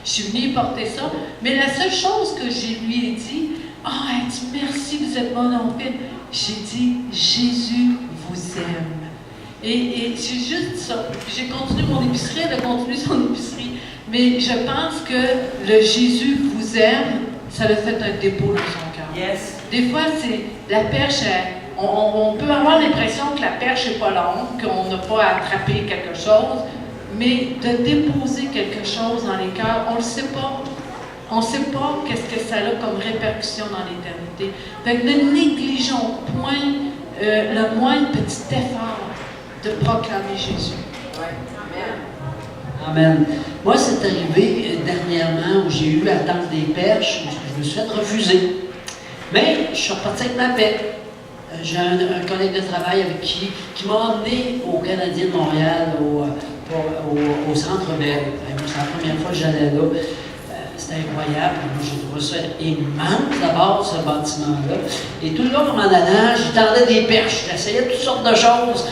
Je suis venue porter ça. Mais la seule chose que je lui ai dit, elle dit merci, vous êtes mon oncle. J'ai dit, Jésus vous aime. Et c'est juste ça. J'ai continué mon épicerie, elle a continué son épicerie. Mais je pense que le Jésus vous aime, ça a fait un dépôt dans son cœur. Yes. Des fois, c'est la perche, on peut avoir l'impression que la perche n'est pas longue, qu'on n'a pas à attraper quelque chose, mais de déposer quelque chose dans les cœurs, on ne le sait pas. On ne sait pas qu'est-ce que ça a comme répercussion dans l'éternité. Fait que ne négligeons point le moindre petit effort de proclamer Jésus. Ouais. Amen. Amen. Moi, c'est arrivé dernièrement où j'ai eu à tendre des perches, je me suis fait refuser. Mais je suis reparti avec ma paix. J'ai un collègue de travail avec qui m'a emmené au Canadien de Montréal, au Centre Bell. C'est la première fois que j'allais là. C'était incroyable. J'ai trouvé ça immense d'abord, ce bâtiment-là. Et tout le long, en allant, je tendais des perches, j'essayais toutes sortes de choses.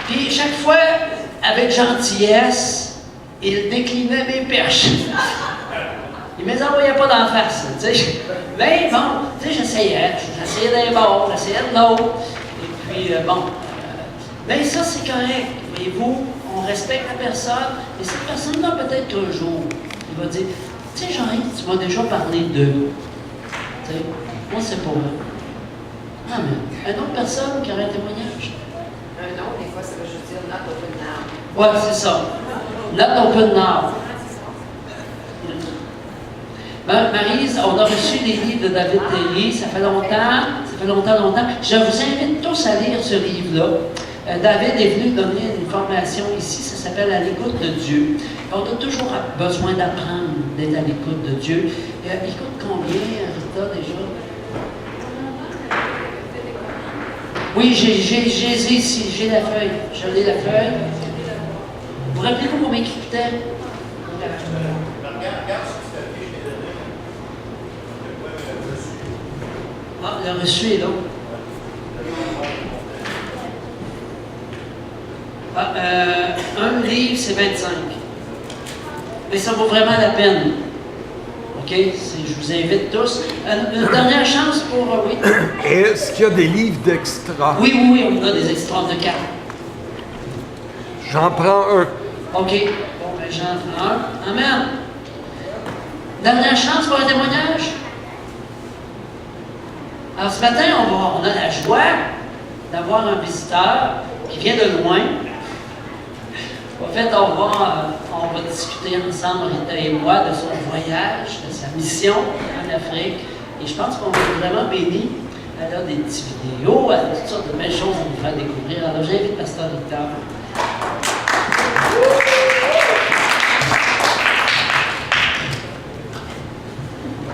Puis chaque fois, avec gentillesse, il déclinait mes perches. Il ne me les envoyait pas d'en face, tu sais. Mais bon, tu sais, j'essayais d'un bord, j'essayais de l'autre. Et puis, mais ça, c'est correct. Voyez-vous, on respecte la personne. Et cette personne-là, peut-être qu'un jour, il va dire, tu sais, Jean-Yves, tu m'as déjà parlé d'eux. Tu sais, moi, c'est pas vrai. Ah, mais une autre personne qui aurait un témoignage? Un nom, des fois, ça veut juste dire not open now. Ouais, c'est ça. Not open now. Maryse, on a reçu les livres de David Terry, ça fait longtemps. Je vous invite tous à lire ce livre-là. David est venu donner une formation ici, ça s'appelle « À l'écoute de Dieu ». On a toujours besoin d'apprendre d'être à l'écoute de Dieu. Il coûte combien, Rita, déjà? Oui, j'ai ici, j'ai la feuille. Je l'ai la feuille. Vous rappelez-vous combien il coûtait? Ah, le reçu est là. Un livre, c'est 25. Mais ça vaut vraiment la peine. OK? Je vous invite tous. Une dernière chance pour... oui. Est-ce qu'il y a des livres d'extra? Oui, on a des extras de cartes. J'en prends un. OK. Bon, ben j'en prends un. Amen. Dernière chance pour un témoignage? Alors, ce matin, on a la joie d'avoir un visiteur qui vient de loin. En fait, on va discuter ensemble, Rita et moi, de son voyage, de sa mission en Afrique. Et je pense qu'on va être vraiment bénis. Elle a des petites vidéos, elle a toutes sortes de belles choses à nous faire découvrir. Alors, j'invite Pasteur Rita.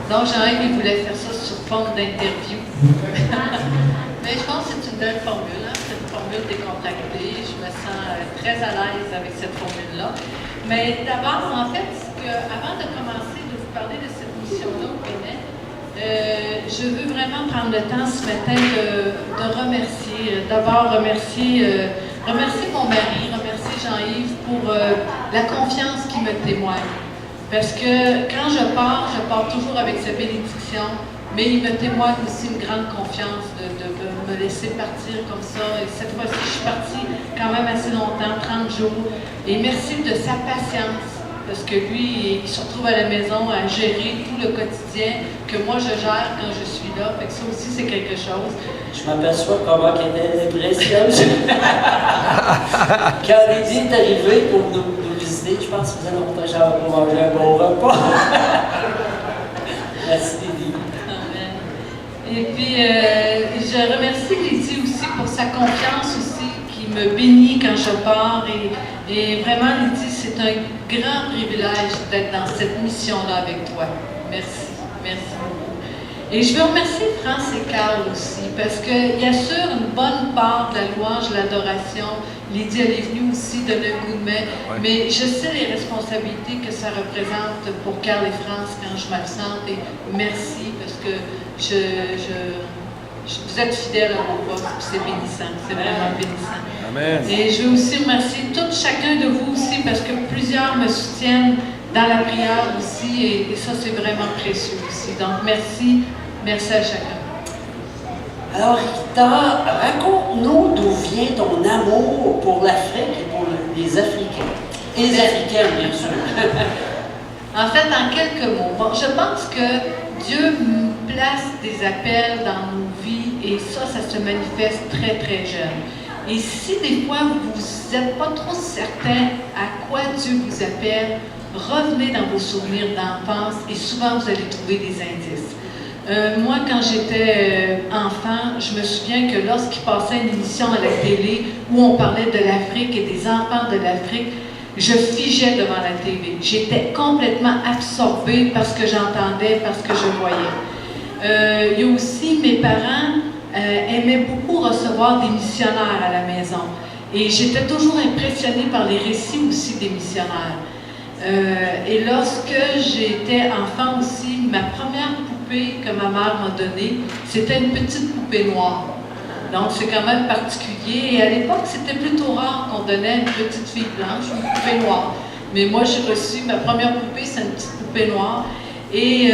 Donc, Jean-Yves, il voulait faire ça sous forme d'interview. Mais je pense que c'est une belle formule, hein? C'est une formule décontractée. Je me sens très à l'aise avec cette formule-là. Mais d'abord, en fait, avant de commencer de vous parler de cette mission-là au Bénin, je veux vraiment prendre le temps ce matin de remercier. D'abord, remercier mon mari, remercier Jean-Yves pour la confiance qu'il me témoigne. Parce que quand je pars toujours avec sa bénédiction, mais il me témoigne aussi une grande confiance de me laisser partir comme ça. Et cette fois-ci, je suis partie quand même assez longtemps, 30 jours. Et merci de sa patience, parce que lui, il se retrouve à la maison à gérer tout le quotidien que moi je gère quand je suis là. Fait que ça aussi, c'est quelque chose. Je m'aperçois comment elle était précieuse. Quand Lydie est arrivée pour nous visiter, je pense que ça faisait longtemps que j'avais pas mangé un bon repas. Merci Lydie. Amen. Et puis, je remercie Lydie aussi pour sa confiance aussi, qui me bénit quand je pars. Et vraiment, Lydie, c'est un grand privilège d'être dans cette mission-là avec toi. Merci. Merci beaucoup. Et je veux remercier France et Carl aussi, parce qu'ils assurent une bonne part de la louange, de l'adoration. Lydie, elle est venue aussi donner un coup de main. Ouais. Mais je sais les responsabilités que ça représente pour Carl et France quand je m'absente. Et merci, parce que vous êtes fidèles à mon poste, c'est bénissant, c'est vraiment bénissant. Amen. Et je veux aussi remercier chacun de vous aussi, parce que plusieurs me soutiennent dans la prière aussi, et ça, c'est vraiment précieux aussi. Donc, merci à chacun. Alors, Rita, raconte-nous d'où vient ton amour pour l'Afrique et pour les Africains. Et les Africaines, bien sûr. En fait, en quelques mots, bon, je pense que Dieu place des appels dans nos vies et ça se manifeste très, très jeune. Et si des fois vous n'êtes pas trop certain à quoi Dieu vous appelle, revenez dans vos souvenirs d'enfance et souvent vous allez trouver des indices. Moi, quand j'étais enfant, je me souviens que lorsqu'il passait une émission à la télé où on parlait de l'Afrique et des enfants de l'Afrique, je figeais devant la télé. J'étais complètement absorbée par ce que j'entendais, par ce que je voyais. Il y a aussi mes parents aimaient beaucoup recevoir des missionnaires à la maison. Et j'étais toujours impressionnée par les récits aussi des missionnaires. Et lorsque j'étais enfant aussi, ma première poupée que ma mère m'a donnée, c'était une petite poupée noire. Donc c'est quand même particulier. Et à l'époque, c'était plutôt rare qu'on donnait une petite fille blanche ou une poupée noire. Mais moi, j'ai reçu ma première poupée, c'est une petite poupée noire. Et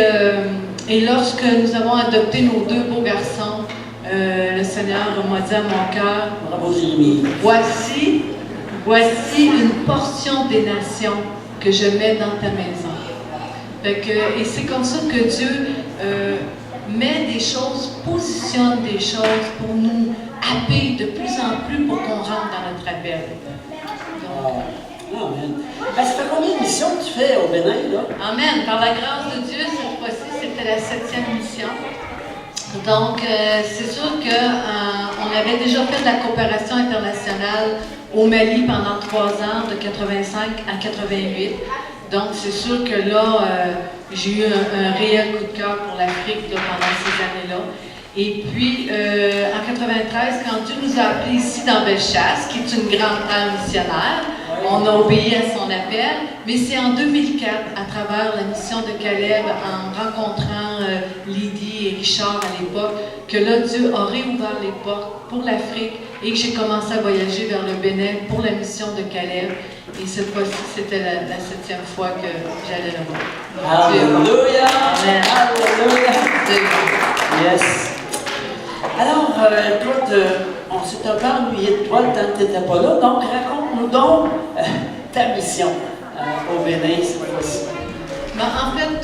lorsque nous avons adopté nos 2 beaux garçons, le Seigneur m'a dit à mon cœur, Bravo, Jérémie. voici une portion des nations que je mets dans ta maison. Et c'est comme ça que Dieu met des choses, positionne des choses pour nous happer de plus en plus pour qu'on rentre dans notre appel. Amen. Ça fait combien de missions que tu fais au Bénin, là? Amen. Par la grâce de Dieu, cette fois-ci, c'était la 7e mission. Donc, c'est sûr qu'on avait déjà fait de la coopération internationale au Mali pendant 3 ans, de 85 à 88. Donc, c'est sûr que là, j'ai eu un réel coup de cœur pour l'Afrique pendant ces années-là. Et puis, en 93, quand Dieu nous a appelés ici dans Bellechasse, qui est une grande terre missionnaire, on a obéi à son appel, mais c'est en 2004, à travers la mission de Caleb, en rencontrant Lydie et Richard à l'époque, que là, Dieu a réouvert les portes pour l'Afrique et que j'ai commencé à voyager vers le Bénin pour la mission de Caleb. Et cette fois-ci, c'était la 7e fois que j'allais là-bas. Alléluia! Amen. Alléluia! Yes! Alors, toi, on s'est un peu ennuyé de toi le temps que tu n'étais pas là, donc raconte-nous donc ta mission au Bénin cette fois-ci. Ben, en fait,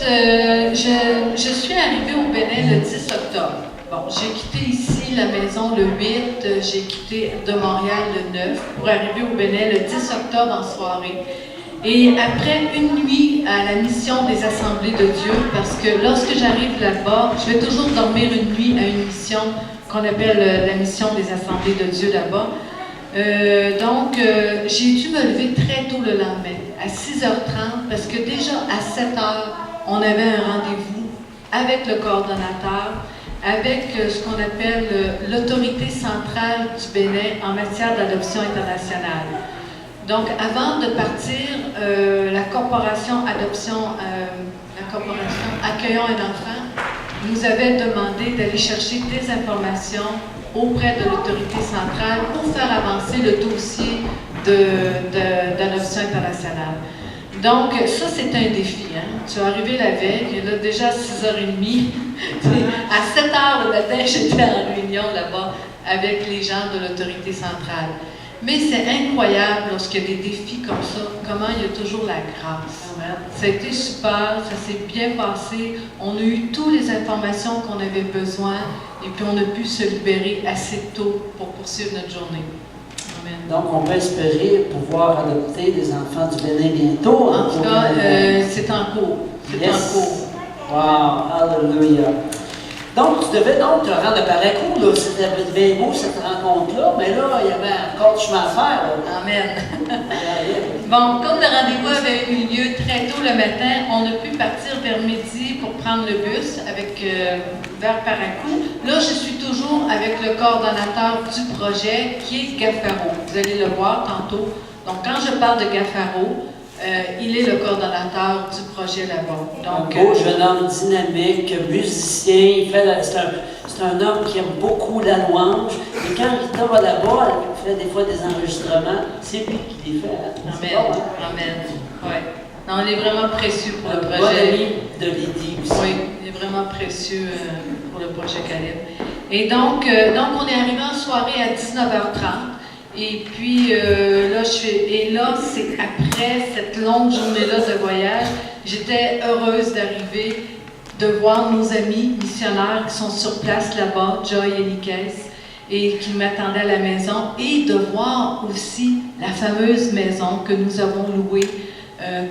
je suis arrivée au Bénin le 10 octobre. Bon, j'ai quitté ici la maison le 8, j'ai quitté de Montréal le 9 pour arriver au Bénin le 10 octobre en soirée. Et après une nuit à la mission des Assemblées de Dieu, parce que lorsque j'arrive là-bas, je vais toujours dormir une nuit à une mission qu'on appelle la mission des Assemblées de Dieu là-bas. Donc, j'ai dû me lever très tôt le lendemain, à 6h30, parce que déjà à 7h, on avait un rendez-vous avec le coordonnateur, avec ce qu'on appelle l'autorité centrale du Bénin en matière d'adoption internationale. Donc, avant de partir, la corporation Accueillons un enfant nous avait demandé d'aller chercher des informations auprès de l'autorité centrale pour faire avancer le dossier d'adoption internationale. Donc, ça, c'est un défi. Hein? Tu es arrivé la veille, et là, déjà à 6h30, à 7h le matin, j'étais en réunion là-bas avec les gens de l'autorité centrale. Mais c'est incroyable lorsqu'il y a des défis comme ça, comment il y a toujours la grâce. Ça a été super, ça s'est bien passé. On a eu toutes les informations qu'on avait besoin et puis on a pu se libérer assez tôt pour poursuivre notre journée. Amen. Donc, on peut espérer pouvoir adopter des enfants du Bénin bientôt. En tout cas, c'est en cours. C'est en cours. Wow, hallelujah. Donc, tu devais donc te rendre à Parakou, là. C'était bien beau cette rencontre-là, mais là, il y avait encore du chemin à faire. Là. Amen. Bon, comme le rendez-vous avait eu lieu très tôt le matin, on a pu partir vers midi pour prendre le bus vers Parakou. Là, je suis toujours avec le coordonnateur du projet qui est Gaffaro. Vous allez le voir tantôt. Donc, quand je parle de Gaffaro, il est le coordonnateur du projet là-bas. Donc, un beau jeune homme dynamique, musicien. C'est un homme qui aime beaucoup la louange. Et quand Rita va là-bas, elle fait des fois des enregistrements. C'est lui qui les fait. Amen. Bon, hein? Amen. Ouais. Non, il est vraiment précieux pour le Bon projet. ami de Lydie aussi. Oui, il est vraiment précieux pour le projet Caleb. Et donc, on est arrivé en soirée à 19h30. Et puis, là, c'est après cette longue journée-là de voyage, j'étais heureuse d'arriver, de voir nos amis missionnaires qui sont sur place là-bas, Joy et Nikes, et qui m'attendaient à la maison, et de voir aussi la fameuse maison que nous avons louée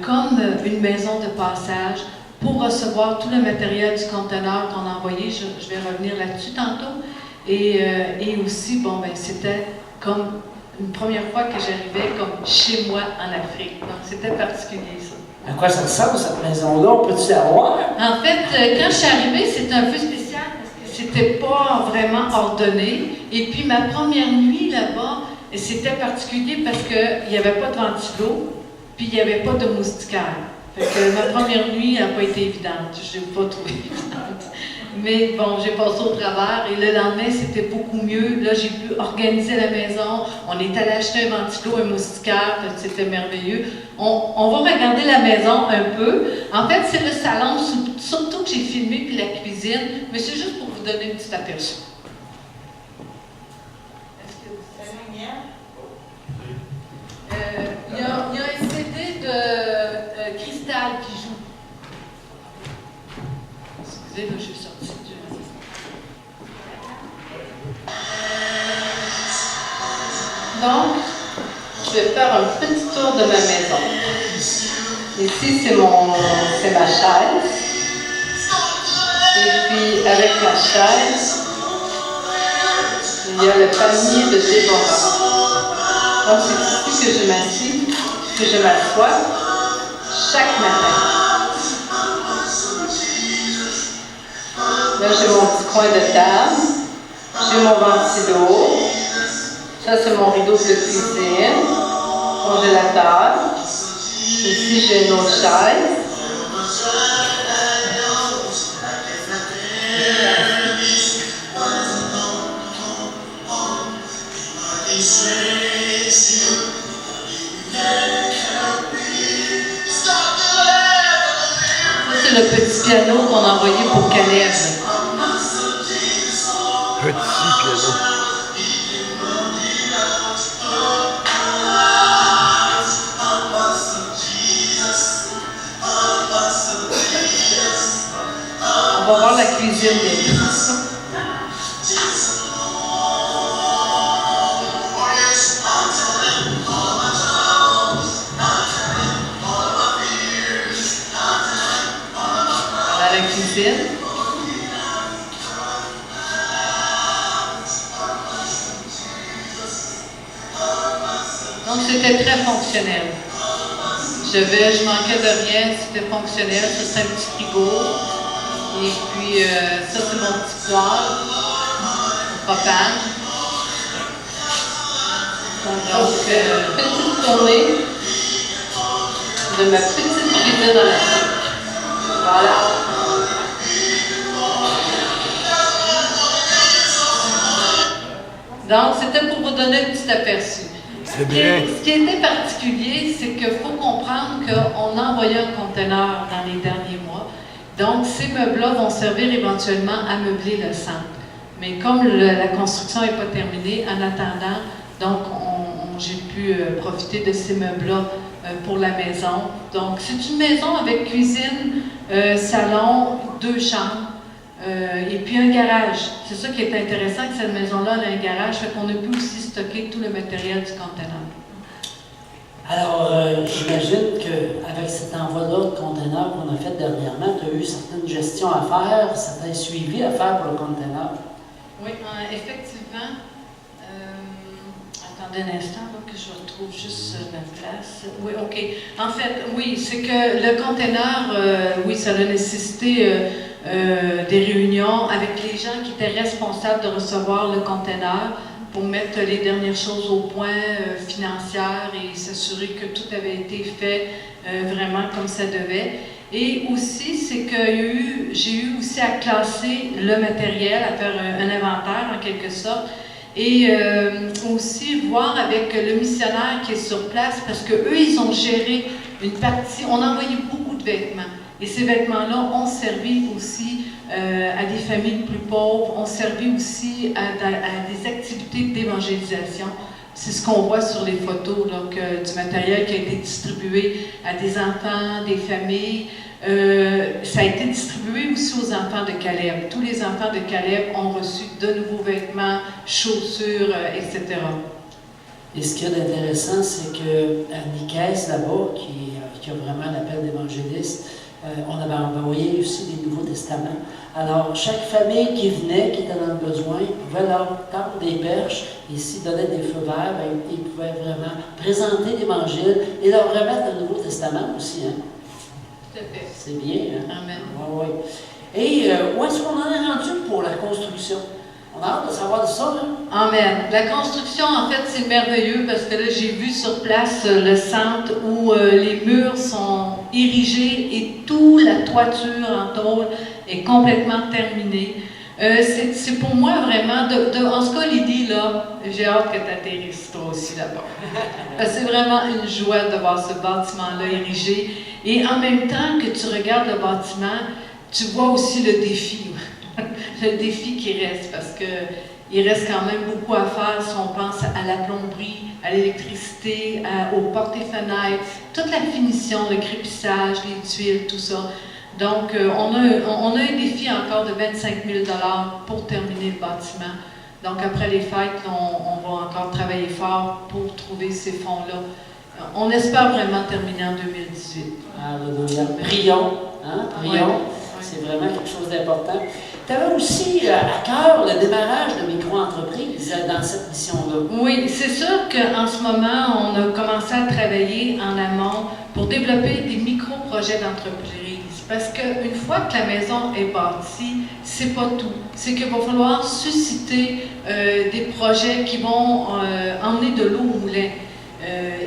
comme une maison de passage pour recevoir tout le matériel du conteneur qu'on a envoyé. Je vais revenir là-dessus tantôt. Et aussi, bon, ben, c'était comme une première fois que j'arrivais comme chez moi en Afrique. Donc, c'était particulier, ça. À quoi ça ressemble, cette maison-là? On peut-tu savoir? En fait, quand je suis arrivée, c'était un peu spécial parce que c'était pas vraiment ordonné. Et puis, ma première nuit là-bas, c'était particulier parce qu'il n'y avait pas de ventilo, puis il n'y avait pas de moustiquaire. Fait que ma première nuit n'a pas été évidente. Je ne l'ai pas trouvée évidente. Mais bon, j'ai passé au travers et le lendemain, c'était beaucoup mieux. Là, j'ai pu organiser la maison. On est allé acheter un ventilo, un moustiquaire, c'était merveilleux. On va regarder la maison un peu. En fait, c'est le salon, surtout que j'ai filmé, puis la cuisine. Mais c'est juste pour vous donner un petit aperçu. Est-ce que vous savez? Il y a un CD de Cristal qui joue. Excusez, là, je suis sortie du... Donc, je vais faire un petit tour de ma maison. Ici, c'est ma chaise. Et puis, avec ma chaise, il y a le panier de Déborah. Donc, c'est ici que je m'assis, que je m'assois chaque matin. Là, j'ai mon petit coin de table, j'ai mon ventilo, ça c'est mon rideau de cuisine, congélateur, ici j'ai une autre chaise. Ça c'est le petit piano qu'on a envoyé pour Caleb. Petit piano. On va voir la cuisine bientôt. Voilà la cuisine. Donc, c'était très fonctionnel. Je manquais de rien, c'était fonctionnel. Ça, c'est un petit frigo. Et puis, ça, c'est mon petit poêle au propane. Donc, petite tournée de ma petite cuisine en Afrique. Voilà. Donc, c'était pour vous donner un petit aperçu. C'est bien. Ce qui était particulier, c'est qu'il faut comprendre qu'on a envoyé un conteneur dans les derniers mois. Donc, ces meubles-là vont servir éventuellement à meubler le centre. Mais comme la construction n'est pas terminée, en attendant, donc j'ai pu profiter de ces meubles-là pour la maison. Donc, c'est une maison avec cuisine, salon, 2 chambres. Et puis un garage. C'est ça qui est intéressant, que cette maison-là a un garage, fait qu'on a pu aussi stocker tout le matériel du conteneur. Alors, j'imagine qu'avec cet envoi-là de conteneurs qu'on a fait dernièrement, tu as eu certaines gestions à faire, certains suivis à faire pour le conteneur. Oui, effectivement. Attendez un instant, là, que je retrouve juste ma place. Oui, OK. En fait, oui, c'est que le conteneur, oui, ça a nécessité des réunions avec les gens qui étaient responsables de recevoir le conteneur pour mettre les dernières choses au point financières et s'assurer que tout avait été fait vraiment comme ça devait. Et aussi, c'est que j'ai eu aussi à classer le matériel, à faire un inventaire en quelque sorte, et aussi voir avec le missionnaire qui est sur place, parce qu'eux, ils ont géré une partie, on envoyait beaucoup de vêtements. Et ces vêtements-là ont servi aussi à des familles plus pauvres, ont servi aussi à des activités d'évangélisation. C'est ce qu'on voit sur les photos, donc, du matériel qui a été distribué à des enfants, des familles. Ça a été distribué aussi aux enfants de Caleb. Tous les enfants de Caleb ont reçu de nouveaux vêtements, chaussures, etc. Et ce qu'il y a d'intéressant, c'est qu'à Nicaise, là-bas, qui a vraiment l'appel d'évangéliste, on avait envoyé aussi des Nouveaux Testaments. Alors, chaque famille qui venait, qui était dans le besoin, pouvait leur tendre des perches, et s'ils donnaient des feux verts, ben, ils pouvaient vraiment présenter l'Évangile et leur remettre le Nouveau Testament aussi. Hein? Tout à fait. C'est bien. Hein? Amen. Ouais, ouais. Et où est-ce qu'on en est rendu pour la construction? On a hâte de savoir de ça, hein? Amen. La construction, en fait, c'est merveilleux parce que là, j'ai vu sur place le centre où les murs sont érigés et toute la toiture en tôle est complètement terminée. C'est pour moi vraiment, en ce cas, Lydie, là, j'ai hâte que tu atterrisses toi aussi là-bas. Parce que c'est vraiment une joie de voir ce bâtiment-là érigé. Et en même temps que tu regardes le bâtiment, tu vois aussi le défi. Le défi qui reste, parce qu'il reste quand même beaucoup à faire si on pense à la plomberie, à l'électricité, aux portes et fenêtres, toute la finition, le crépissage, les tuiles, tout ça. Donc, on a un défi encore de 25 000 $ pour terminer le bâtiment. Donc, après les fêtes, on va encore travailler fort pour trouver ces fonds-là. On espère vraiment terminer en 2018. Alléluia. Prions. Hein? Prions. Ouais. C'est vraiment quelque chose d'important. Tu avais aussi à cœur le démarrage de micro-entreprises dans cette mission-là. Oui, c'est sûr qu'en ce moment, on a commencé à travailler en amont pour développer des micro-projets d'entreprise. Parce qu'une fois que la maison est bâtie, c'est pas tout. C'est qu'il va falloir susciter des projets qui vont emmener de l'eau au moulin.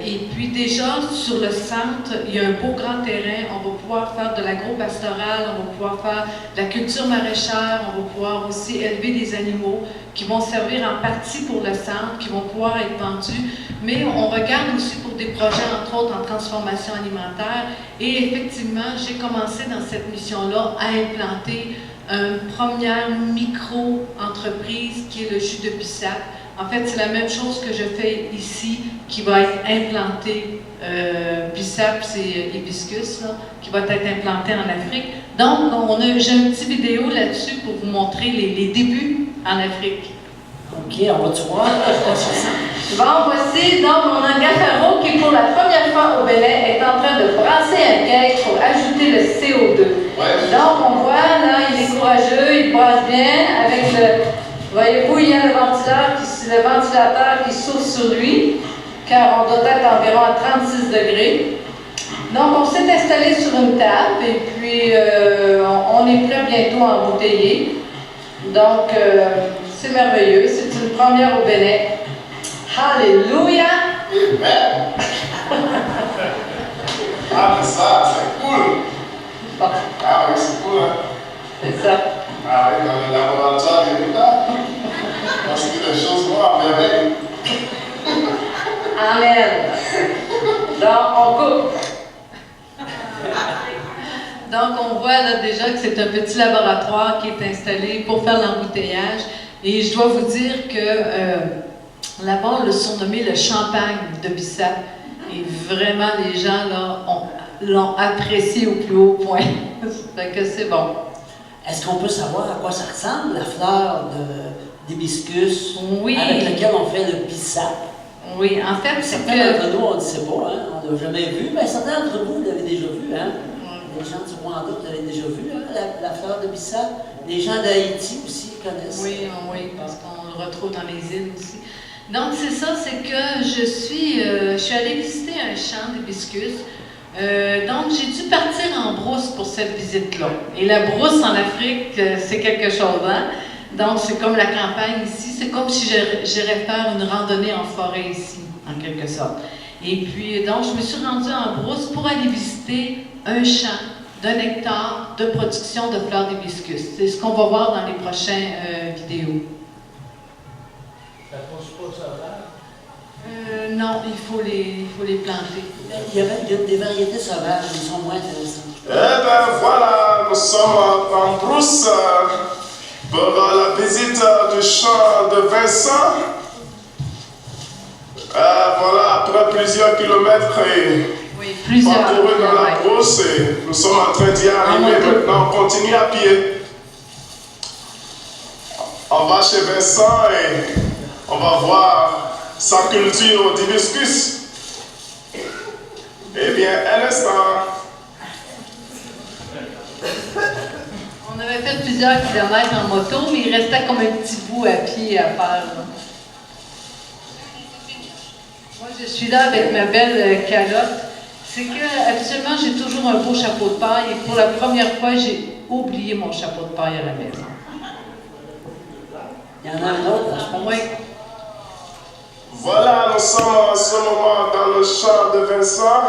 Et puis déjà, sur le centre, il y a un beau grand terrain. On va pouvoir faire de l'agro-pastoral, on va pouvoir faire de la culture maraîchère, on va pouvoir aussi élever des animaux qui vont servir en partie pour le centre, qui vont pouvoir être vendus. Mais on regarde aussi pour des projets, entre autres, en transformation alimentaire. Et effectivement, j'ai commencé dans cette mission-là à implanter une première micro-entreprise qui est le jus de bissap. En fait, c'est la même chose que je fais ici, qui va être implantée. Bissap, c'est hibiscus, là, qui va être implanté en Afrique. Donc, j'ai une petite vidéo là-dessus pour vous montrer les débuts en Afrique. OK, on va-tu voir quoi ça sent? Bon, voici, donc, mon Angafaro qui, pour la première fois au Bénin, est en train de brasser un cake pour ajouter le CO2. Ouais. Donc, on voit, là, il est courageux, il brasse bien avec le... Voyez-vous, il y a le ventilateur qui s'ouvre sur lui, car on doit être environ à 36 degrés. Donc, on s'est installé sur une table et puis on est prêt bientôt à embouteiller. Donc, c'est merveilleux. C'est une première au Bénin. Alléluia! Amen! Ah, mais ça, c'est cool! Bon. Ah oui, c'est cool, hein? C'est ça. Ah oui, dans le laboratoire, il est là. Parce que les choses vont à merveille. Amen. Donc, on coupe. Donc, on voit là déjà que c'est un petit laboratoire qui est installé pour faire l'embouteillage. Et je dois vous dire que là-bas, on l'a surnommé le champagne de Bissap. Et vraiment, les gens là l'ont apprécié au plus haut point. Fait que c'est bon. Est-ce qu'on peut savoir à quoi ça ressemble, la fleur d'hibiscus oui. avec laquelle on fait le bissap? Oui, en fait, c'est que... Certains d'entre nous, on ne sait pas, hein? On ne l'a jamais vu, mais certains d'entre vous l'avez déjà vu. Hein? Les gens du Rwanda, vous l'avez déjà vu, hein? la fleur de bissap. Les gens d'Haïti aussi connaissent. Oui, oui, parce qu'on le retrouve dans les îles aussi. Donc, c'est ça, c'est que je suis allée visiter un champ d'hibiscus. Donc, j'ai dû partir en brousse pour cette visite-là. Et la brousse en Afrique, c'est quelque chose, hein? Donc, c'est comme la campagne ici. C'est comme si j'irais faire une randonnée en forêt ici, en quelque sorte. Et puis, donc, je me suis rendue en brousse pour aller visiter un champ d'1 hectare de production de fleurs d'hibiscus. C'est ce qu'on va voir dans les prochaines vidéos. Ça pousse pas ça là? Non, il faut les planter. Il y a des variétés sauvages, elles sont moins intéressantes. Eh bien voilà, nous sommes en brousse pour la visite du champ de Vincent. Voilà, après plusieurs kilomètres et Oui, plusieurs. parcourus dans la kilomètres. brousse, et nous sommes en train d'y arriver. moto. Maintenant, on continue à pied. On va chez Vincent et on va voir sa culture d'hibiscus. Eh bien, un instant. On avait fait plusieurs kilomètres en moto, mais il restait comme un petit bout à pied à faire. Là. Moi, je suis là avec ma belle calotte. C'est que, habituellement, j'ai toujours un beau chapeau de paille et pour la première fois, j'ai oublié mon chapeau de paille à la maison. Il y en a un autre, je pense. Oui. Voilà, nous sommes en ce moment dans le champ de Vincent.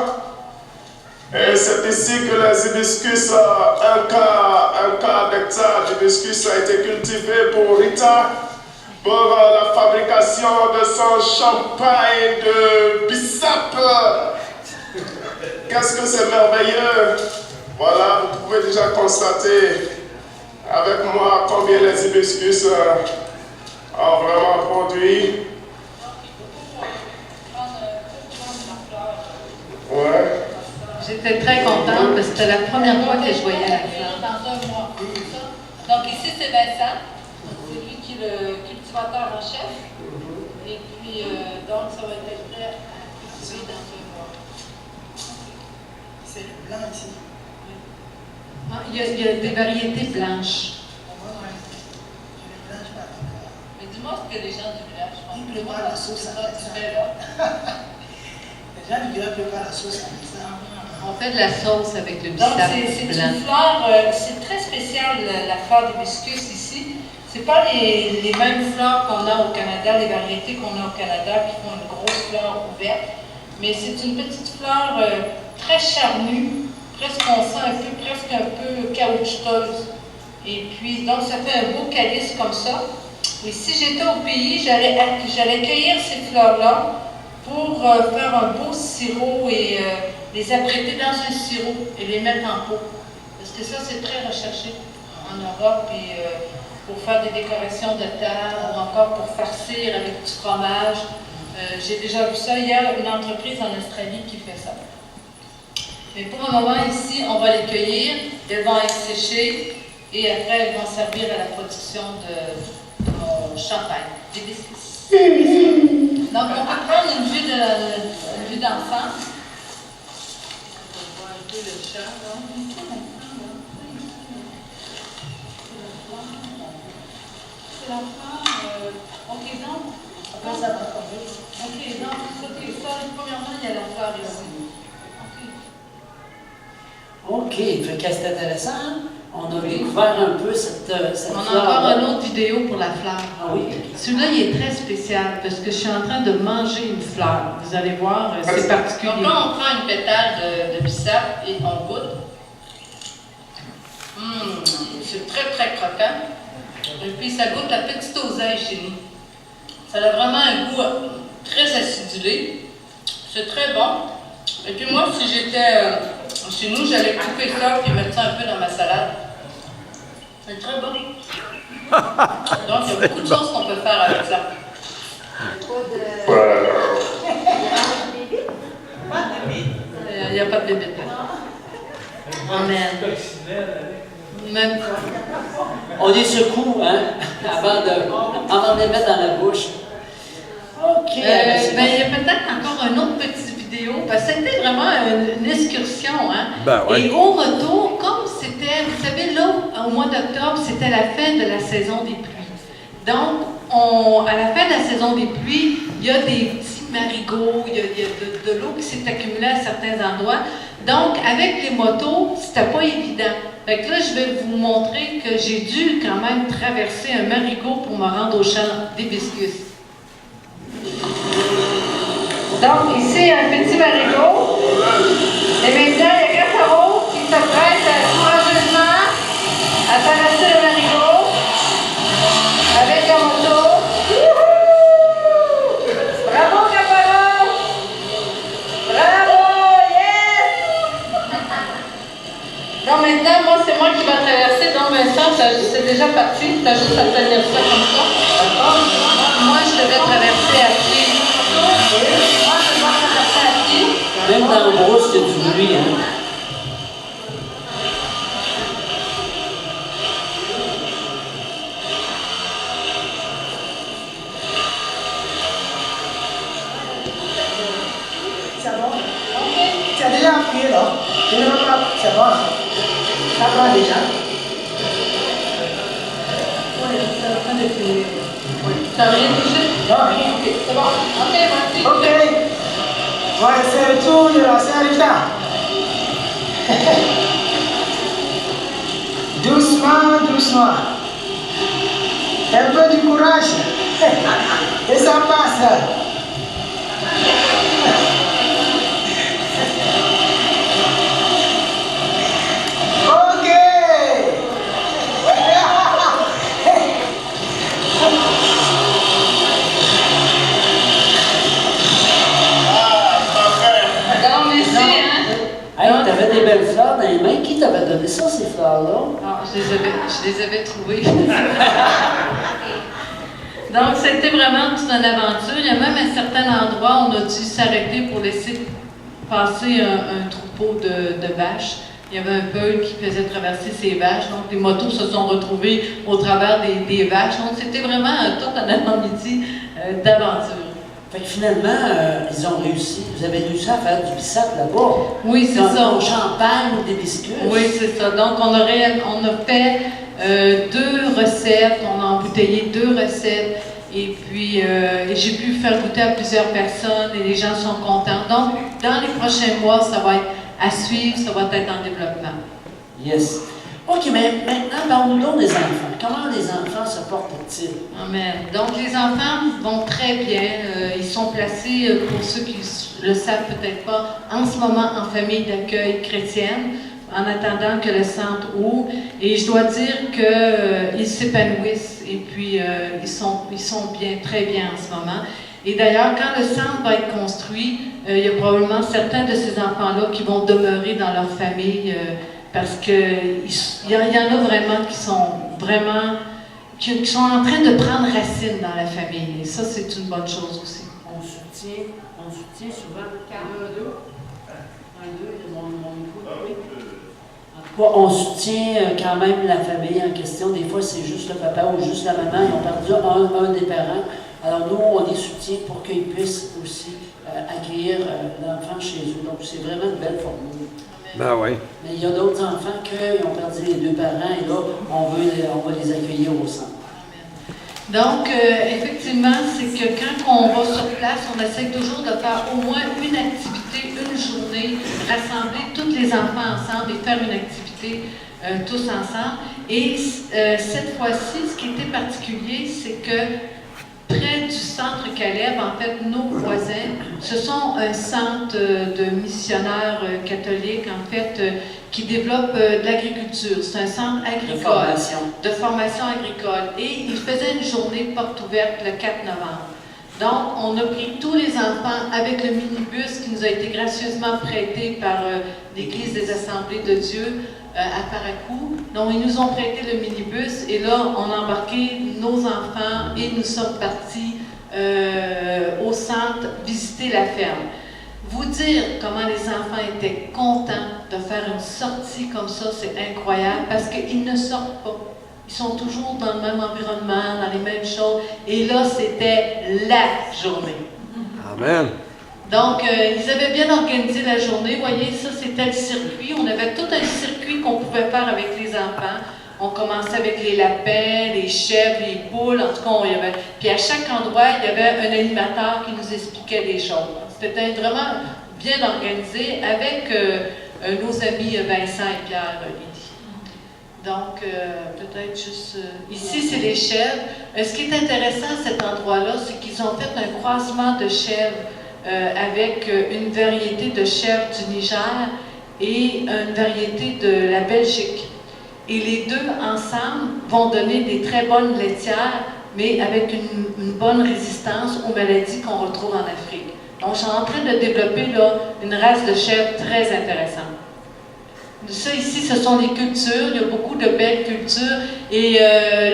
Et c'est ici que les hibiscus, un quart d'hectare d'hibiscus a été cultivé pour Rita, pour la fabrication de son champagne de bissap. Qu'est-ce que c'est merveilleux! Voilà, vous pouvez déjà constater avec moi combien les hibiscus ont vraiment produit. Ouais. J'étais très contente parce que c'était la première fois que je voyais la fleur. Dans un mois. Donc ici, c'est Vincent. C'est lui qui est le cultivateur en chef. Et puis, donc, ça va être prêt à cultiver dans un mois. C'est blanc ici. Ah, il y a des variétés blanches. Je ne blanche pas encore. Mais dis-moi ce que les gens du village font. Ils préparent la sauce à tu ça. fais là. Les gens du village préparent la sauce à ça. On fait de la sauce avec le Donc, bissap c'est blanc. une fleur, c'est très spécial, la fleur d'hibiscus ici. C'est pas les mêmes fleurs qu'on a au Canada, les variétés qu'on a au Canada qui font une grosse fleur ouverte. Mais c'est une petite fleur très charnue, presque on sent presque un peu caoutchouteuse. Et puis, donc, ça fait un beau calice comme ça. Et si j'étais au pays, j'allais cueillir ces fleurs-là pour faire un beau sirop et les apprêter dans un sirop et les mettre en pot. Parce que ça, c'est très recherché en Europe et pour faire des décorations de table ou encore pour farcir avec du fromage. J'ai déjà vu ça. Il y a une entreprise en Australie qui fait ça. Mais pour le moment, ici, on va les cueillir. Elles vont être séchées et après, elles vont servir à la production de mon champagne, d'hibiscus. Donc, on peut prendre une vue d'enfant. On voit un peu le champ, là. C'est la fleur. OK, donc. Après, ça va tomber. OK, donc, ça, premièrement, il y a la fleur ici. OK, fait que c'est intéressant. On a découvert un peu cette On a fleur. encore une autre vidéo pour la fleur. Ah oui. Celui-là, il est très spécial parce que je suis en train de manger une fleur. Vous allez voir, c'est particulier. Donc là, on prend une pétale de bissap et on goûte. C'est très, très croquant. Et puis, ça goûte la petite oseille chez nous. Ça a vraiment un goût très acidulé. C'est très bon. Et puis moi, si j'étais chez nous, j'allais couper ça et mettre ça un peu dans ma salade. C'est très bon. Donc, il y a beaucoup de choses qu'on peut faire avec ça. Voilà. Il n'y a pas de bébé. Amen. Même pas. On les secoue, hein, avant de les mettre dans la bouche. OK. Ben, il y a peut-être encore une autre petite vidéo, parce que c'était vraiment une excursion. Hein? Ben ouais. Et au retour, comme c'était, vous savez, là, au mois d'octobre, c'était la fin de la saison des pluies. Donc, à la fin de la saison des pluies, il y a des petits marigots, il y a de l'eau qui s'est accumulée à certains endroits. Donc, avec les motos, c'était pas évident. Fait que là, je vais vous montrer que j'ai dû quand même traverser un marigot pour me rendre au champ d'hibiscus. Donc, ici, un petit marigot. Et maintenant, il y a Cafaro qui s'apprête courageusement à traverser le marigot avec la moto. Bravo, Cafaro! c'est moi qui vais traverser. Donc, Vincent, c'est déjà parti. Tu as juste à tenir ça comme ça. D'accord? Moi, je devais traverser à pied. Moi, je dois traverser à pied. Même dans le brousse, il y a du bruit, hein. C'est bon? Tu as déjà appuyé là? Tu ne vas pas. C'est bon. Ça va déjà. Oui, c'est en train de finir. Tu n'as rien touché? Non, rien. Ok, c'est bon. Ok, merci. Ok. Ouais, c'est le tour de la Saint-Rita. Doucement, doucement. Un peu du courage. Et ça passe. Ok. Alors, merci, hein? Hey, t'avais des belles fleurs dans les mains. Qui t'avait donné ça, ces fleurs-là? Ah, je les avais trouvés. Donc, c'était vraiment toute une aventure. Il y a même un certain endroit où on a dû s'arrêter pour laisser passer un troupeau de vaches. Il y avait un peul qui faisait traverser ces vaches. Donc, les motos se sont retrouvées au travers des vaches. Donc, c'était vraiment tout un avant-midi d'aventure. Fait que finalement, ils ont réussi. Vous avez réussi à faire du bissap là-bas. Oui, c'est Dans ça. ton champagne, des biscuits. Oui, c'est ça. Donc, on a fait 2 recettes. On a embouteillé 2 recettes. Et puis, j'ai pu faire goûter à plusieurs personnes et les gens sont contents. Donc, dans les prochains mois, ça va être à suivre, ça va être en développement. Yes. OK, mais maintenant, parle-nous donc des enfants. Comment les enfants se portent-ils? Amen. Donc, les enfants vont très bien. Ils sont placés, pour ceux qui le savent peut-être pas, en ce moment en famille d'accueil chrétienne, en attendant que le centre ouvre. Et je dois dire qu'ils s'épanouissent et puis ils sont bien, très bien en ce moment. Et d'ailleurs, quand le centre va être construit, il y a probablement certains de ces enfants-là qui vont demeurer dans leur famille parce qu'il y en a vraiment qui sont en train de prendre racine dans la famille. Et ça, c'est une bonne chose aussi. On soutient souvent. Un, deux, mon micro, oui. En tout cas, on soutient quand même la famille en question. Des fois, c'est juste le papa ou juste la maman. Ils ont perdu un des parents. Alors, nous, on les soutient pour qu'ils puissent aussi accueillir l'enfant chez eux. Donc, c'est vraiment une belle formule. Ben oui. Mais il y a d'autres enfants qui ont perdu les 2 parents et là, on va les accueillir au centre. Donc, effectivement, c'est que quand on va sur place, on essaie toujours de faire au moins une activité, une journée, rassembler tous les enfants ensemble et faire une activité tous ensemble. Et cette fois-ci, ce qui était particulier, c'est que près du centre Caleb, en fait, nos voisins, ce sont un centre de missionnaires catholiques, en fait, qui développe de l'agriculture. C'est un centre agricole, de formation agricole. Et ils faisaient une journée porte ouverte le 4 novembre. Donc, on a pris tous les enfants avec le minibus qui nous a été gracieusement prêté par l'Église des Assemblées de Dieu à Paracou. Donc, ils nous ont prêté le minibus et là, on a embarqué nos enfants et nous sommes partis au centre visiter la ferme. Vous dire comment les enfants étaient contents de faire une sortie comme ça, c'est incroyable parce qu'ils ne sortent pas. Ils sont toujours dans le même environnement, dans les mêmes choses. Et là, c'était la journée. Amen. Donc, ils avaient bien organisé la journée. Vous voyez, ça, c'était le circuit. On avait tout un circuit qu'on pouvait faire avec les enfants. On commençait avec les lapins, les chèvres, les poules. En tout cas, il y avait... Puis à chaque endroit, il y avait un animateur qui nous expliquait les choses. C'était vraiment bien organisé avec nos amis Vincent et Pierre Lydie. Donc, peut-être juste... ici, c'est les chèvres. Ce qui est intéressant à cet endroit-là, c'est qu'ils ont fait un croisement de chèvres avec une variété de chèvres du Niger et une variété de la Belgique. Et les deux, ensemble, vont donner des très bonnes laitières, mais avec une bonne résistance aux maladies qu'on retrouve en Afrique. Donc, je suis en train de développer là, une race de chèvres très intéressante. Ça ici, ce sont les cultures. Il y a beaucoup de belles cultures. Et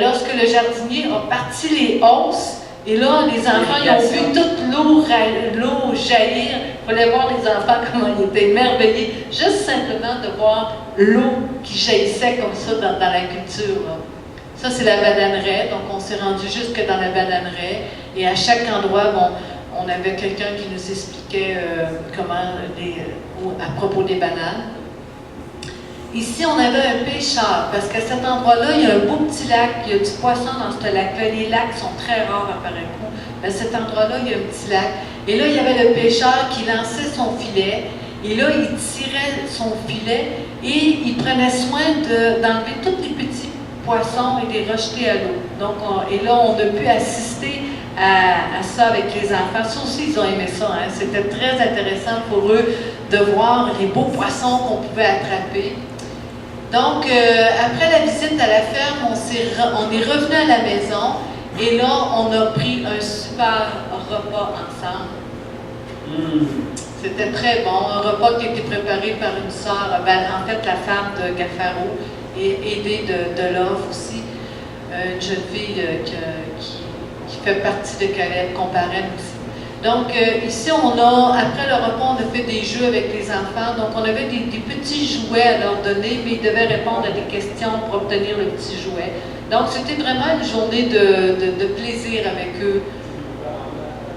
lorsque le jardinier a parti les hausses, et là, les enfants, ils ont vu toute l'eau jaillir. Il fallait voir les enfants comment ils étaient émerveillés, juste simplement de voir l'eau qui jaillissait comme ça dans la culture. Là. Ça, c'est la bananeraie. Donc, on s'est rendu jusque dans la bananeraie. Et à chaque endroit, bon, on avait quelqu'un qui nous expliquait à propos des bananes. Ici, on avait un pêcheur, parce qu'à cet endroit-là, il y a un beau petit lac, il y a du poisson dans ce lac-là. Les lacs sont très rares à Parakou. À cet endroit-là, il y a un petit lac. Et là, il y avait le pêcheur qui lançait son filet. Et là, il tirait son filet et il prenait soin d'enlever tous les petits poissons et les rejeter à l'eau. Donc, et là, on a pu assister à ça avec les enfants. Ça aussi, ils ont aimé ça. Hein? C'était très intéressant pour eux de voir les beaux poissons qu'on pouvait attraper. Donc, après la visite à la ferme, on est revenu à la maison et là, on a pris un super repas ensemble. C'était très bon, un repas qui a été préparé par une sœur, en fait la femme de Gaffaro, et aidée de Love aussi, une jeune fille qui fait partie de Caleb, qu'on parraine aussi. Donc, ici, après le repas, on a fait des jeux avec les enfants. Donc, on avait des petits jouets à leur donner, mais ils devaient répondre à des questions pour obtenir le petit jouet. Donc, c'était vraiment une journée de plaisir avec eux.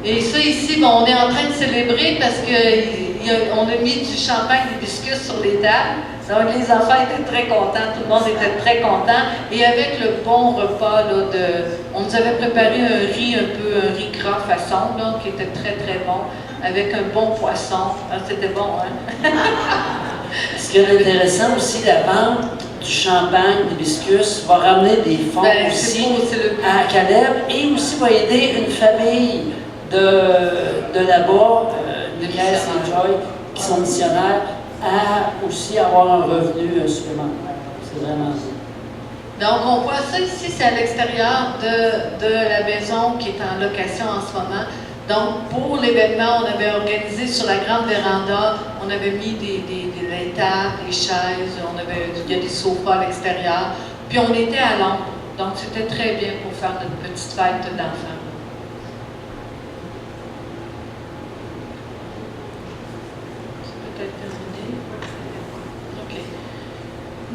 Et ça, ici, bon, on est en train de célébrer parce qu'on a mis du champagne et des biscuits sur les tables. Donc, les enfants étaient très contents, tout le monde était très content. Et avec le bon repas, là, on nous avait préparé un riz gras façon, là, qui était très, très bon, avec un bon poisson. Ah, c'était bon, hein? Ce qui est intéressant aussi, la vente du champagne, des biscuits, va ramener des fonds aussi à Caleb et aussi va aider une famille de là-bas, de Grace et Joy, qui sont missionnaires, à aussi avoir un revenu supplémentaire. C'est vraiment ça. Donc, on voit ça ici, c'est à l'extérieur de la maison qui est en location en ce moment. Donc, pour l'événement, on avait organisé sur la grande véranda, on avait mis des tables, des chaises, il y a des sofas à l'extérieur, puis on était à l'ombre. Donc, c'était très bien pour faire notre petite fête d'enfants.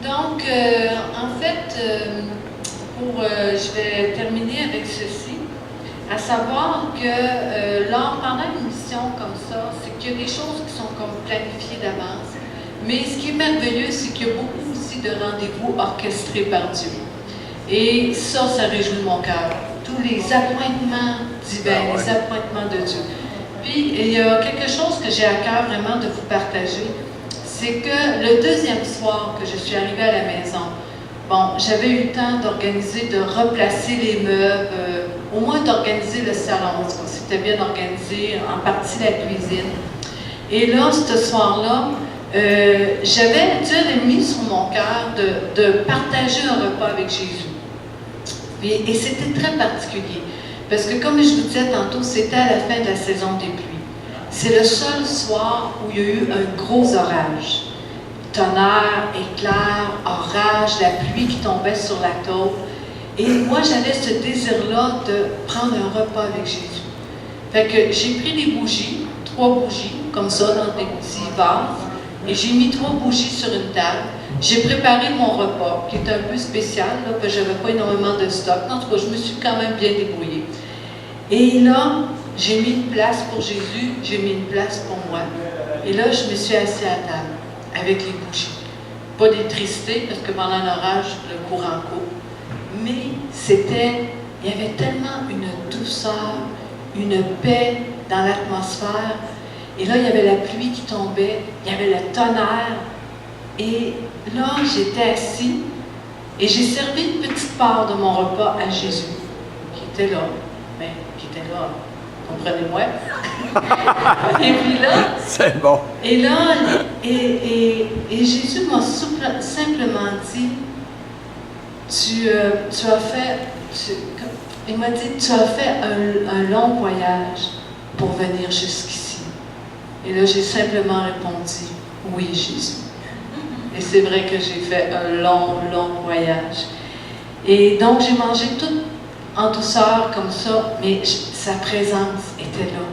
Donc, en fait, je vais terminer avec ceci, à savoir que pendant une mission comme ça, c'est qu'il y a des choses qui sont comme planifiées d'avance, mais ce qui est merveilleux, c'est qu'il y a beaucoup aussi de rendez-vous orchestrés par Dieu. Et ça réjouit mon cœur. Tous les appointements divins, les appointements de Dieu. Puis, il y a quelque chose que j'ai à cœur vraiment de vous partager. C'est que le deuxième soir que je suis arrivée à la maison, bon, j'avais eu le temps d'organiser, de replacer les meubles, au moins d'organiser le salon, parce que c'était bien organisé, en partie la cuisine. Et là, ce soir-là, Dieu avait mis sur mon cœur de partager un repas avec Jésus. Et c'était très particulier, parce que comme je vous disais tantôt, c'était à la fin de la saison des pluies. C'est le seul soir où il y a eu un gros orage. Tonnerre, éclair, orage, la pluie qui tombait sur la côte. Et moi, j'avais ce désir-là de prendre un repas avec Jésus. Fait que j'ai pris des bougies, 3 bougies, comme ça, dans des petits vases, et j'ai mis 3 bougies sur une table. J'ai préparé mon repas, qui est un peu spécial, là, parce que je n'avais pas énormément de stock. En tout cas, je me suis quand même bien débrouillée. Et là, j'ai mis une place pour Jésus, j'ai mis une place pour moi. Et là, je me suis assise à table, avec les bougies. Pas d'électricité, parce que pendant l'orage, le courant coupe. Mais il y avait tellement une douceur, une paix dans l'atmosphère. Et là, il y avait la pluie qui tombait, il y avait le tonnerre. Et là, j'étais assis et j'ai servi une petite part de mon repas à Jésus, qui était là. Comprenez-moi. Et puis là, c'est bon. Et là, et Jésus m'a simplement dit, il m'a dit, tu as fait un long voyage pour venir jusqu'ici. Et là, j'ai simplement répondu, oui, Jésus. Et c'est vrai que j'ai fait un long, long voyage. Et donc, j'ai mangé tout en douceur comme ça, mais sa présence était là.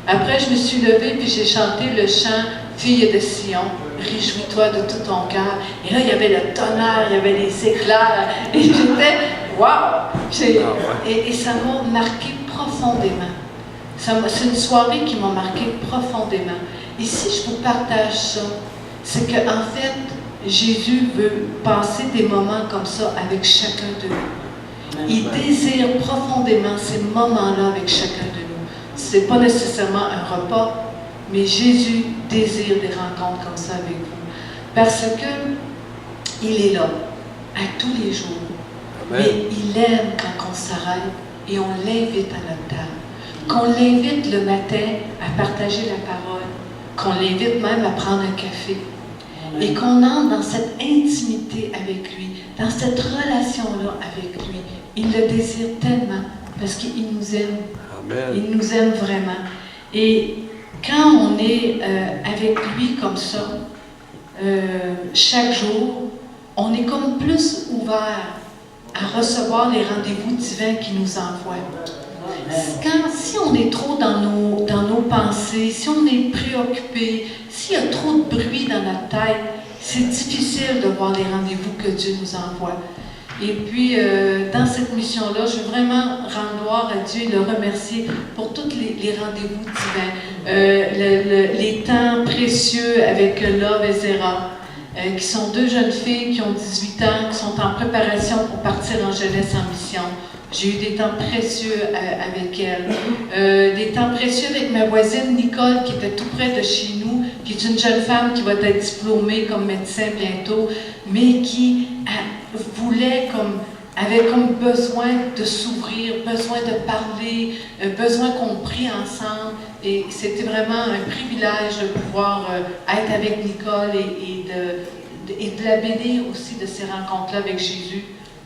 Après, je me suis levée puis j'ai chanté le chant « Fille de Sion, réjouis-toi de tout ton cœur ». Et là, il y avait le tonnerre, il y avait les éclairs. Et j'étais « wow ». Et ça m'a marqué profondément. C'est une soirée qui m'a marqué profondément. Et si je vous partage ça, c'est qu'en fait, Jésus veut passer des moments comme ça avec chacun de nous. Il désire profondément ces moments-là avec chacun de nous. Ce n'est pas nécessairement un repas, mais Jésus désire des rencontres comme ça avec vous. Parce que il est là, à tous les jours. Amen. Mais il aime quand on s'arrête et on l'invite à notre table. Qu'on l'invite le matin à partager la parole, qu'on l'invite même à prendre un café. Et qu'on entre dans cette intimité avec lui, dans cette relation-là avec lui. Il le désire tellement parce qu'il nous aime. Amen. Il nous aime vraiment. Et quand on est avec lui comme ça, chaque jour, on est comme plus ouvert à recevoir les rendez-vous divins qu'il nous envoie. Si on est trop dans nos pensées, si on est préoccupé, s'il y a trop de bruit dans notre tête, c'est difficile de voir les rendez-vous que Dieu nous envoie. Et puis, dans cette mission-là, je veux vraiment rendre gloire à Dieu et le remercier pour tous les rendez-vous divins, les temps précieux avec Love et Zera, qui sont deux jeunes filles qui ont 18 ans, qui sont en préparation pour partir en jeunesse en mission. J'ai eu des temps précieux avec elle, des temps précieux avec ma voisine Nicole qui était tout près de chez nous, qui est une jeune femme qui va être diplômée comme médecin bientôt, mais qui avait comme besoin de s'ouvrir, besoin de parler, besoin qu'on prie ensemble. Et c'était vraiment un privilège de pouvoir être avec Nicole et de la bénir aussi de ces rencontres-là avec Jésus.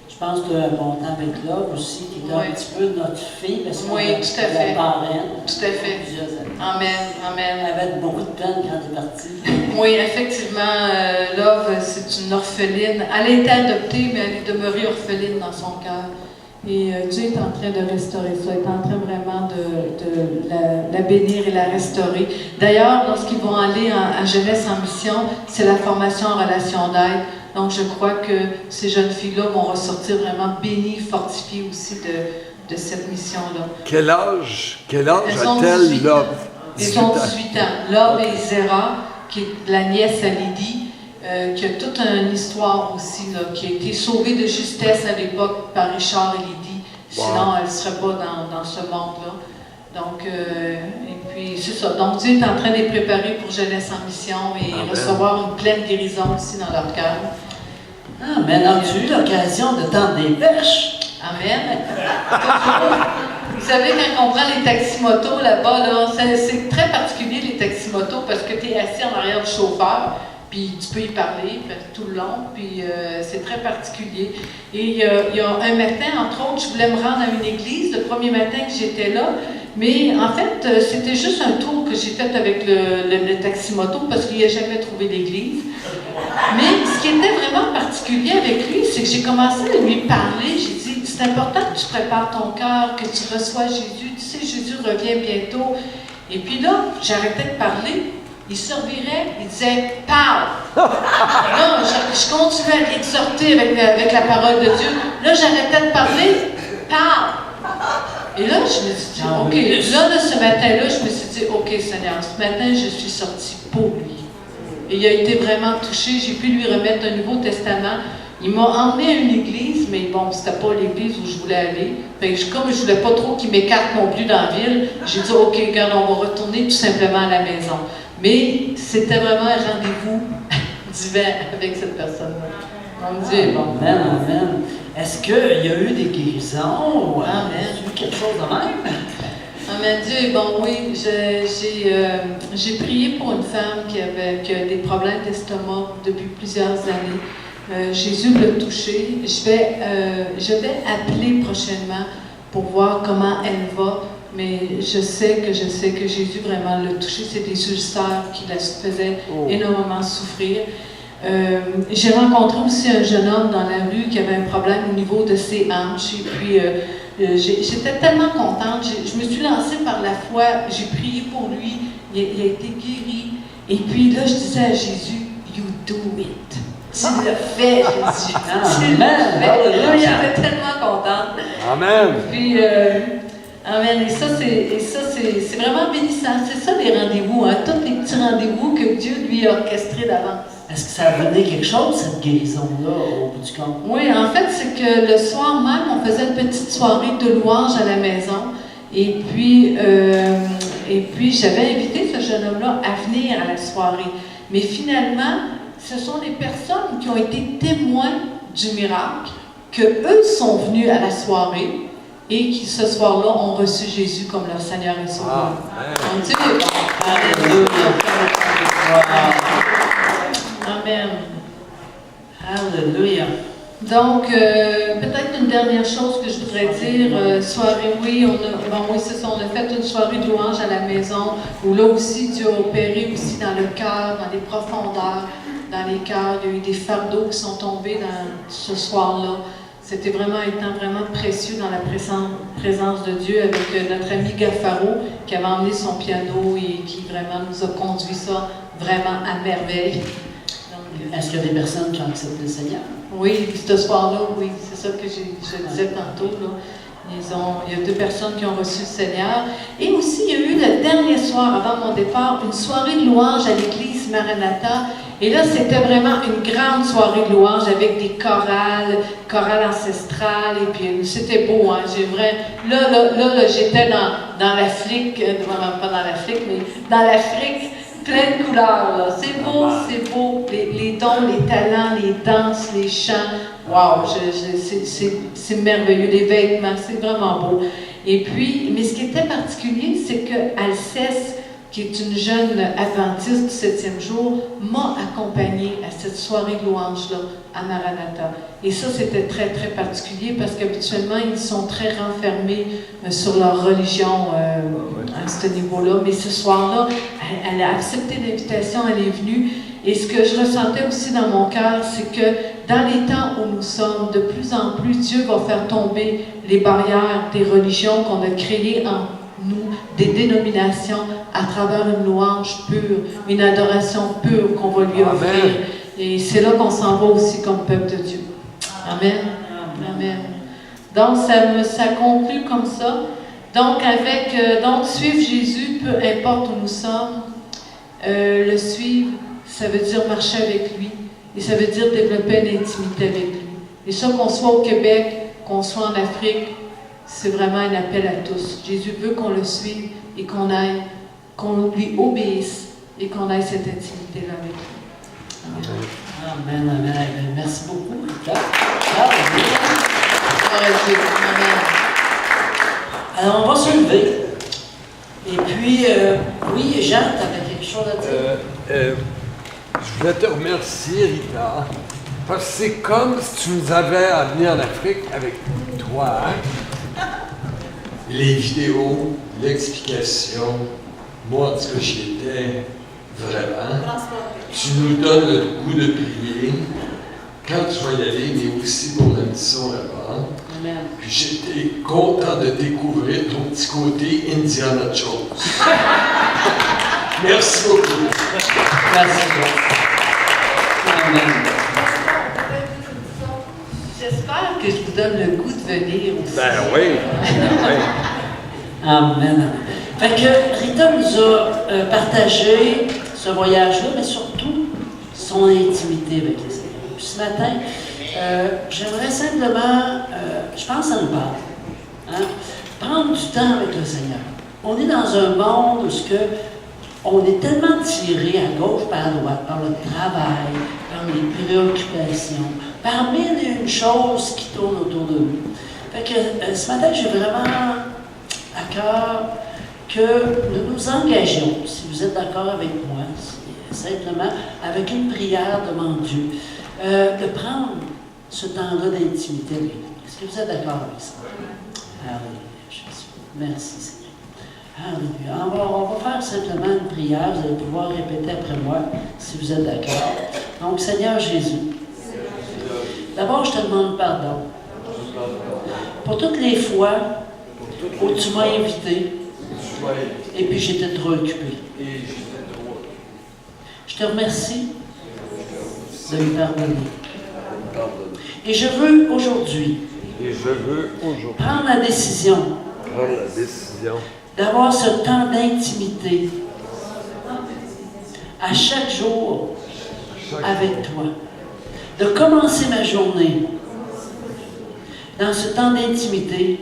Je pense que mon temps avec Love aussi, qui est un petit peu notre fille, parce qu'on Oui, tout à fait. la parraine. Tout à fait. Plusieurs années. Amen, amen. Elle avait beaucoup de peine quand elle est partie. Oui, effectivement, Love, c'est une orpheline. Elle a été adoptée, mais elle est demeurée orpheline dans son cœur. Et Dieu est en train de restaurer ça, est en train vraiment de la bénir et la restaurer. D'ailleurs, lorsqu'ils vont aller à Jeunesse en mission, c'est la formation en relation d'aide. Donc, je crois que ces jeunes filles-là vont ressortir vraiment bénies, fortifiées aussi de cette mission-là. Quel âge Elles ont a-t-elle, 18 Love? ans. Elles ont 18 ans. Love et Zera, qui est la nièce à Lydie, qui a toute une histoire aussi, là, qui a été sauvée de justesse à l'époque par Richard et Lydie. Sinon, elle ne serait pas dans ce monde-là. Donc, et puis, c'est ça. Donc, Dieu est en train de les préparer pour jeunesse en mission et Amen. Recevoir une pleine guérison aussi dans leur cœur. Ah, maintenant, tu as eu l'occasion de tendre des perches. Amen. Vous savez, quand on prend les taxis-motos là-bas, là, c'est très particulier les taxis-motos parce que tu es assis en arrière du chauffeur, puis tu peux y parler tout le long, puis c'est très particulier. Et il y a un matin, entre autres, je voulais me rendre à une église, le premier matin que j'étais là, mais en fait, c'était juste un tour que j'ai fait avec le taxi-moto parce qu'il n'a jamais trouvé d'église. Mais ce qui était vraiment particulier avec lui, c'est que j'ai commencé à lui parler. J'ai dit, c'est important que tu prépares ton cœur, que tu reçois Jésus. Tu sais, Jésus revient bientôt. Et puis là, j'arrêtais de parler. Il se revirait, il disait, parle. Là, je continuais à l'exhorter avec la parole de Dieu. Là, j'arrêtais de parler, parle. Et là, je me suis dit, OK, là, ce matin-là, je me suis dit, OK, Seigneur, ce matin, je suis sortie pour lui. Et il a été vraiment touché. J'ai pu lui remettre un Nouveau Testament. Il m'a emmené à une église, mais bon, c'était pas l'église où je voulais aller. Fait que comme je voulais pas trop qu'il m'écarte non plus dans la ville, j'ai dit, OK, regarde, on va retourner tout simplement à la maison. Mais c'était vraiment un rendez-vous divin avec cette personne-là. Mon Dieu est bon. Amen, amen. Est-ce qu'il y a eu des guérisons? Amen. Est-ce qu'il y a eu quelque chose de même? Amen. Dieu est bon, oui. J'ai prié pour une femme qui a des problèmes d'estomac depuis plusieurs années. Jésus l'a touchée. Je vais appeler prochainement pour voir comment elle va. Mais je sais que Jésus vraiment l'a touchée. C'est des ulcères qui la faisaient énormément souffrir. J'ai rencontré aussi un jeune homme dans la rue qui avait un problème au niveau de ses hanches. Et puis, j'étais tellement contente. Je me suis lancée par la foi. J'ai prié pour lui. Il a été guéri. Et puis là, je disais à Jésus, you do it. Tu l'as fait, Jésus. Tu l'as fait. J'étais tellement contente. Amen. Puis, amen. Et ça, c'est vraiment bénissant. C'est ça, les rendez-vous. Hein? Tous les petits rendez-vous que Dieu lui a orchestrés d'avance. Est-ce que ça a donné quelque chose, cette guérison-là, au bout du compte? Oui, en fait, c'est que le soir même, on faisait une petite soirée de louange à la maison. Et puis j'avais invité ce jeune homme-là à venir à la soirée. Mais finalement, ce sont les personnes qui ont été témoins du miracle, que eux sont venus à la soirée et qui, ce soir-là, ont reçu Jésus comme leur Seigneur et Sauveur. Donc, Dieu est bon. Alléluia. Amen. Alléluia. Donc, peut-être une dernière chose que je voudrais dire, soirée, oui, c'est ça, on a fait une soirée de louange à la maison, où là aussi, Dieu a opéré aussi dans le cœur, dans les profondeurs, dans les cœurs. Il y a eu des fardeaux qui sont tombés dans ce soir-là. C'était vraiment un temps vraiment précieux dans la présence de Dieu avec notre ami Gaffaro qui avait emmené son piano et qui vraiment nous a conduit ça vraiment à merveille. Est-ce qu'il y a des personnes qui ont accepté le Seigneur? Oui, ce soir-là, oui, c'est ça que je disais tantôt. Là. Il y a 2 personnes qui ont reçu le Seigneur. Et aussi, il y a eu le dernier soir, avant mon départ, une soirée de louange à l'église Maranatha. Et là, c'était vraiment une grande soirée de louange avec des chorales ancestrales. Et puis, c'était beau, hein. Là, j'étais dans l'Afrique, pas dans l'Afrique, mais dans l'Afrique, plein de couleurs, là. C'est beau, les dons, les talents, les danses, les chants. Wow, c'est merveilleux, les vêtements, c'est vraiment beau. Et puis, mais ce qui était particulier, c'est que Alceste, qui est une jeune adventiste du 7e jour, m'a accompagnée à cette soirée de louange-là, à Maranatha. Et ça, c'était très, très particulier parce qu'habituellement, ils sont très renfermés sur leur religion à ce niveau-là. Mais ce soir-là, elle a accepté l'invitation, elle est venue. Et ce que je ressentais aussi dans mon cœur, c'est que dans les temps où nous sommes, de plus en plus, Dieu va faire tomber les barrières des religions qu'on a créées en nous, des dénominations, à travers une louange pure, une adoration pure qu'on va lui offrir. Amen. Et c'est là qu'on s'en va aussi comme peuple de Dieu. Amen. Amen. Donc, ça conclut comme ça. Donc, suivre Jésus, peu importe où nous sommes, le suivre, ça veut dire marcher avec lui. Et ça veut dire développer une intimité avec lui. Et ça, qu'on soit au Québec, qu'on soit en Afrique, c'est vraiment un appel à tous. Jésus veut qu'on le suive et qu'on lui obéisse et qu'on ait cette intimité-là avec lui. Amen, amen. Merci beaucoup, Rita. Alors, on va se lever. Et puis, oui, Jean, tu avais quelque chose à dire? Je voulais te remercier, Rita, parce que c'est comme si tu nous avais amenés en Afrique avec toi. Hein? Les vidéos, l'explication, moi, en tout cas, j'y étais vraiment. Tu nous donnes le goût de prier quand tu vas y aller, mais aussi pour la mission là-bas. Amen. Puis j'étais content de découvrir ton petit côté Indiana Jones. Merci beaucoup. Merci. Amen. J'espère que je vous donne le goût de venir aussi. Ben oui. Amen. Fait que Rita nous a partagé ce voyage-là, mais surtout son intimité avec les Seigneur. Puis ce matin, j'aimerais simplement, je pense à nous parle, hein, prendre du temps avec le Seigneur. On est dans un monde où on est tellement tiré à gauche par à droite, par le travail, par les préoccupations, par mille et une choses qui tournent autour de nous. Fait que ce matin, j'ai vraiment à cœur que nous nous engagions, si vous êtes d'accord avec moi, simplement avec une prière devant Dieu, de prendre ce temps-là d'intimité avec lui. Est-ce que vous êtes d'accord avec ça? Alléluia, Jésus. Merci, Seigneur. Alléluia. On va faire simplement une prière. Vous allez pouvoir répéter après moi, si vous êtes d'accord. Donc, Seigneur Jésus, d'abord, je te demande pardon pour toutes les fois où tu m'as invité et puis j'étais trop occupé. Je te remercie de me pardonner. Et je veux aujourd'hui prendre la décision d'avoir ce temps d'intimité à chaque jour avec toi. De commencer ma journée dans ce temps d'intimité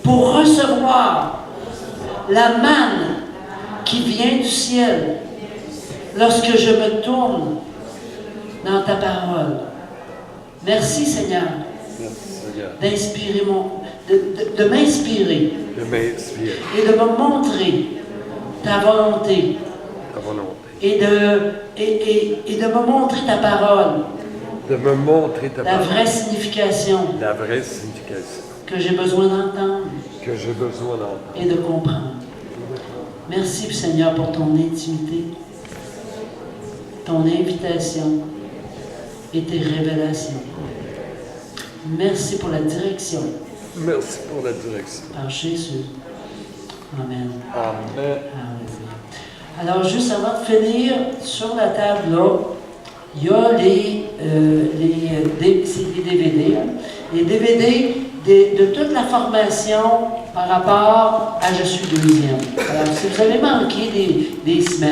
pour recevoir la manne qui vient du ciel lorsque je me tourne dans ta parole. Merci Seigneur, d'inspirer de m'inspirer et de me montrer ta volonté et de me montrer ta parole, la vraie signification que j'ai besoin d'entendre et de comprendre. Merci Seigneur pour ton intimité, ton invitation et tes révélations. Merci pour la direction. Par Jésus. Amen. Alléluia. Alors, juste avant de finir, sur la table là, il y a c'est des DVD, hein, les DVD de toute la formation par rapport à Je suis deuxième. Alors, si vous avez manqué des semaines,